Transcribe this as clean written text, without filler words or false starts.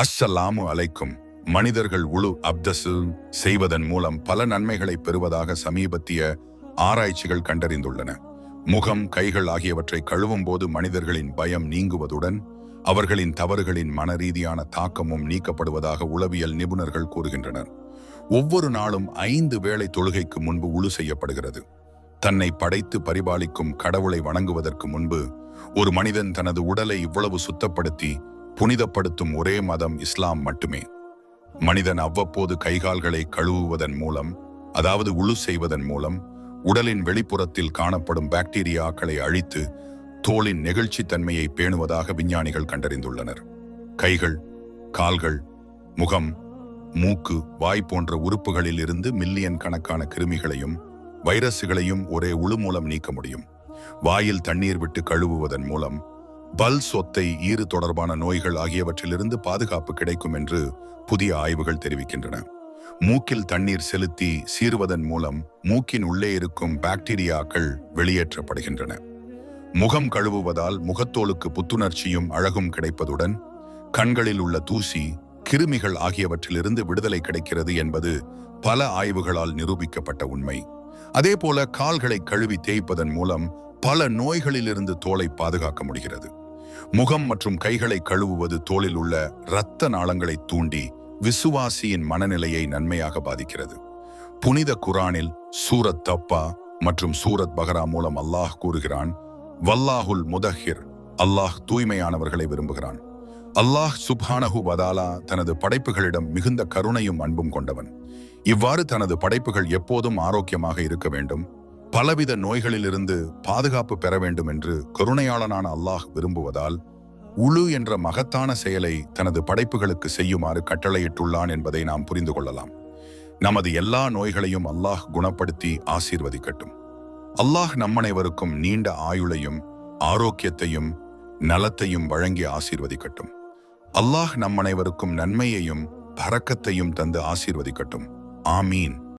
அஸ்ஸலாமு அலைக்கும். மனிதர்கள் உளு அப்தசு செய்வதன் மூலம் பல நன்மைகளை பெறுவதாக சமீபத்திய ஆராய்ச்சிகள் கண்டறிந்துள்ளன. முகம், கைகள் ஆகியவற்றை கழுவும் போது மனிதர்களின் பயம் நீங்குவதுடன் அவர்களின் தவறுகளின் மனரீதியான தாக்கமும் நீக்கப்படுவதாக உளவியல் நிபுணர்கள் கூறுகின்றனர். ஒவ்வொரு நாளும் 5 வேளை தொழுகைக்கு முன்பு உளு செய்யப்படுகிறது. தன்னை படைத்து பரிபாலிக்கும் கடவுளை வணங்குவதற்கு முன்பு ஒரு மனிதன் தனது உடலை இவ்வளவு சுத்தப்படுத்தி புனிதப்படுத்தும் ஒரே மதம் இஸ்லாம் மட்டுமே. மனிதன் அவ்வப்போது கைகால்களை கழுவுவதன் மூலம், அதாவது உளு செய்வதன் மூலம், உடலின் வெளிப்புறத்தில் காணப்படும் பாக்டீரியாக்களை அழித்து தோலின் நெகிழ்ச்சித்தன்மையை பேணுவதாக விஞ்ஞானிகள் கண்டறிந்துள்ளனர். கைகள், கால்கள், முகம், மூக்கு, வாய் போன்ற உறுப்புகளில் இருந்து மில்லியன் கணக்கான கிருமிகளையும் வைரசுகளையும் ஒரே உளு மூலம் நீக்க முடியும். வாயில் தண்ணீர் விட்டு கழுவுவதன் மூலம் பல், சொத்தை, ஈறு தொடர்பான நோய்கள் ஆகியவற்றிலிருந்து பாதுகாப்பு கிடைக்கும் என்று புதிய ஆய்வுகள் தெரிவிக்கின்றன. மூக்கில் தண்ணீர் செலுத்தி சீறுவதன் மூலம் மூக்கின் உள்ளே இருக்கும் பாக்டீரியாக்கள் வெளியேற்றப்படுகின்றன. முகம் கழுவுவதால் முகத்தோலுக்கு புத்துணர்ச்சியும் அழகும் கிடைப்பதுடன் கண்களில் உள்ள தூசி, கிருமிகள் ஆகியவற்றிலிருந்து விடுதலை கிடைக்கிறது என்பது பல ஆய்வுகளால் நிரூபிக்கப்பட்ட உண்மை. அதேபோல கால்களை கழுவி தேய்ப்பதன் மூலம் பல நோய்களிலிருந்து தோலை பாதுகாக்க முடிகிறது. முகம் மற்றும் கைகளை கழுவுவது தோலில் உள்ள இரத்த நாளங்களை தூண்டி விசுவாசியின் மனநிலையை நன்மையாக பாதிக்கிறது. புனித குரானில் சூரத் தப்பா மற்றும் சூரத் பஹரா மூலம் அல்லாஹ் கூறுகிறான், வல்லாஹுல் முதஹிர், அல்லாஹ் தூய்மையானவர்களை விரும்புகிறான். அல்லாஹ் சுப்ஹானஹு வதாலா தனது படைப்புகளிடம் மிகுந்த கருணையும் அன்பும் கொண்டவன். இவ்வாறு தனது படைப்புகள் எப்போதும் ஆரோக்கியமாக இருக்க வேண்டும், பலவித நோய்களிலிருந்து பாதுகாப்பு பெற வேண்டும் என்று கருணையாளனான அல்லாஹ் விரும்புவதால் உளு என்ற மகத்தான செயலை தனது படைப்புகளுக்கு செய்யுமாறு கட்டளையிட்டுள்ளான் என்பதை நாம் புரிந்து கொள்ளலாம். நமது எல்லா நோய்களையும் அல்லாஹ் குணப்படுத்தி ஆசீர்வதிக்கட்டும். அல்லாஹ் நம்மனைவருக்கும் நீண்ட ஆயுளையும் ஆரோக்கியத்தையும் நலத்தையும் வழங்கி ஆசீர்வதிக்கட்டும். அல்லாஹ் நம்மனைவருக்கும் நன்மையையும் பரக்கத்தையும் தந்து ஆசீர்வதிக்கட்டும். ஆமீன்.